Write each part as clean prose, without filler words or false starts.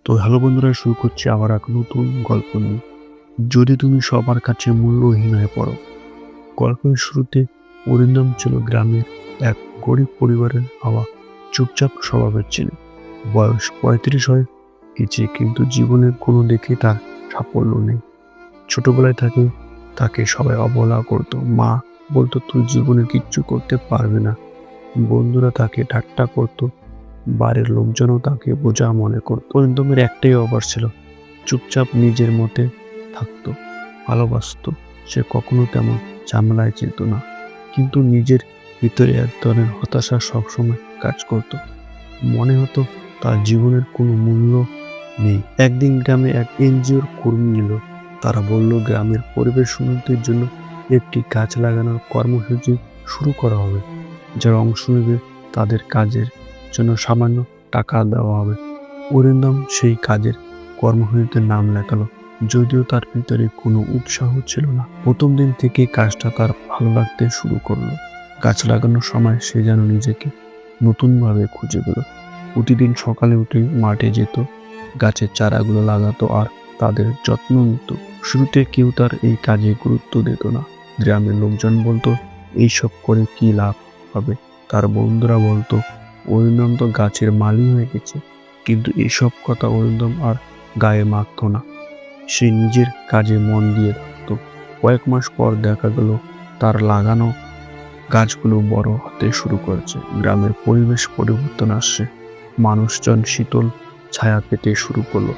তো হ্যালো বন্ধুরা, শুরু করছি আবার এক নতুন গল্প নিয়ে। যদি তুমি সবার কাছে মূল্যহীন হয়ে পড়ো। গল্পের শুরুতে অরিন্দম ছিল গ্রামের এক গরিব পরিবারের হওয়া চুপচাপ স্বভাবের ছেলে। বয়স 35 হয়ে গেছে, কিন্তু জীবনের কোনো দিকে তার সাফল্য নেই। ছোটবেলায় তাকে সবাই অবহেলা করতো। মা বলতো, তুই জীবনে কিচ্ছু করতে পারবি না। বন্ধুরা তাকে ঠাট্টা করতো, বাড়ির লোকজনও তাকে বোঝা মনে করত। অরিন্দমের একটাই অভ্যাস ছিল, চুপচাপ নিজের মতে থাকতো, ভালোবাসতো। সে কখনো তেমন ঝামেলায় যেত না, কিন্তু নিজের ভিতরে এক ধরনের হতাশা সবসময় কাজ করত। মনে হতো তার জীবনের কোনো মূল্য নেই। একদিন গ্রামে এক এনজিওর কর্মী এলো। তারা বলল, গ্রামের পরিবেশ উন্নতির জন্য একটি গাছ লাগানোর কর্মসূচি শুরু করা হবে। যারা অংশ নেবে তাদের কাজের জন্য সামান্য টাকা দেওয়া হবে। অরিন্দম সেই কাজের কর্মসূচিতে নাম লেখালো, যদিও তার ভিতরে কোনো উৎসাহ ছিল না। প্রথম দিন থেকে কাজটা তার ভালো লাগতে শুরু করলো। গাছ লাগানোর সময় সে যেন নিজেকে নতুনভাবে খুঁজে পেল। প্রতিদিন সকালে উঠে মাঠে যেত, গাছের চারাগুলো লাগাতো আর তাদের যত্ন নিত। শুরুতে কেউ তার এই কাজে গুরুত্ব দিত না। গ্রামের লোকজন বলতো, এইসব করে কি লাভ হবে। তার বন্ধুরা বলতো, অরিন্দম তো গাছের মালি হয়ে গেছে। কিন্তু এসব কথা অরিন্দম আর গায়ে মাখত না। সে নিজের কাজে মন দিয়ে থাকত। কয়েক মাস পর দেখা গেল তার লাগানো গাছগুলো বড় হতে শুরু করেছে। গ্রামের পরিবেশ পরিবর্তন আসছে, মানুষজন শীতল ছায়া পেতে শুরু করলো।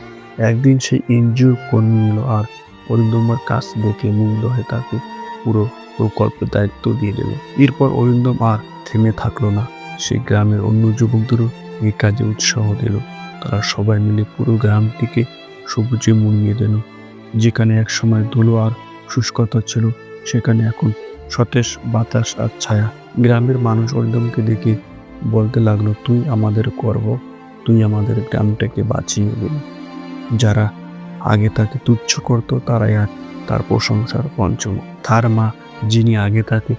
একদিন সেই এনজিওর কর্মী এলো আর অরিন্দমের কাজ দেখে মুগ্ধ হয়ে তাকে পুরো প্রকল্পের দায়িত্ব দিয়ে দিল। এরপর অরিন্দম আর থেমে থাকলো না। সে গ্রামের অন্য যুবকদেরও এই কাজে উৎসাহ দিল। তারা সবাই মিলে পুরো গ্রামটিকে সবুজে মুড়িয়ে দিল। যেখানে একসময় ধুলো আর শুষ্কতা ছিল, সেখানে এখন সতেজ বাতাস আর ছায়া। গ্রামের মানুষ অরিন্দমকে দেখে বলতে লাগলো, তুই আমাদের গর্ব, তুই আমাদের গ্রামটাকে বাঁচিয়ে দিলি। যারা আগে তাকে তুচ্ছ করত, তারাই আর তার প্রশংসার পঞ্চমুখ। তার মা, যিনি আগে তাকে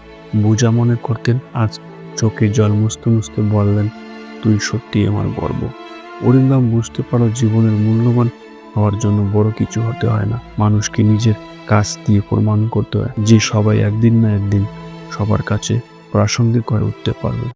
বোঝা মনে করতেন, আজ চোখে জল মুছতে মুছতে বললেন, তুই সত্যি আমার গর্ব। অরিন্দম বুঝতে পারো, জীবনের মূল্যবান হওয়ার জন্য বড় কিছু হতে হয় না, মানুষকে নিজের কাজ দিয়ে প্রমাণ করতে হয় যে সবাই একদিন না একদিন সবার কাছে প্রাসঙ্গিক হয়ে উঠতে পারবে।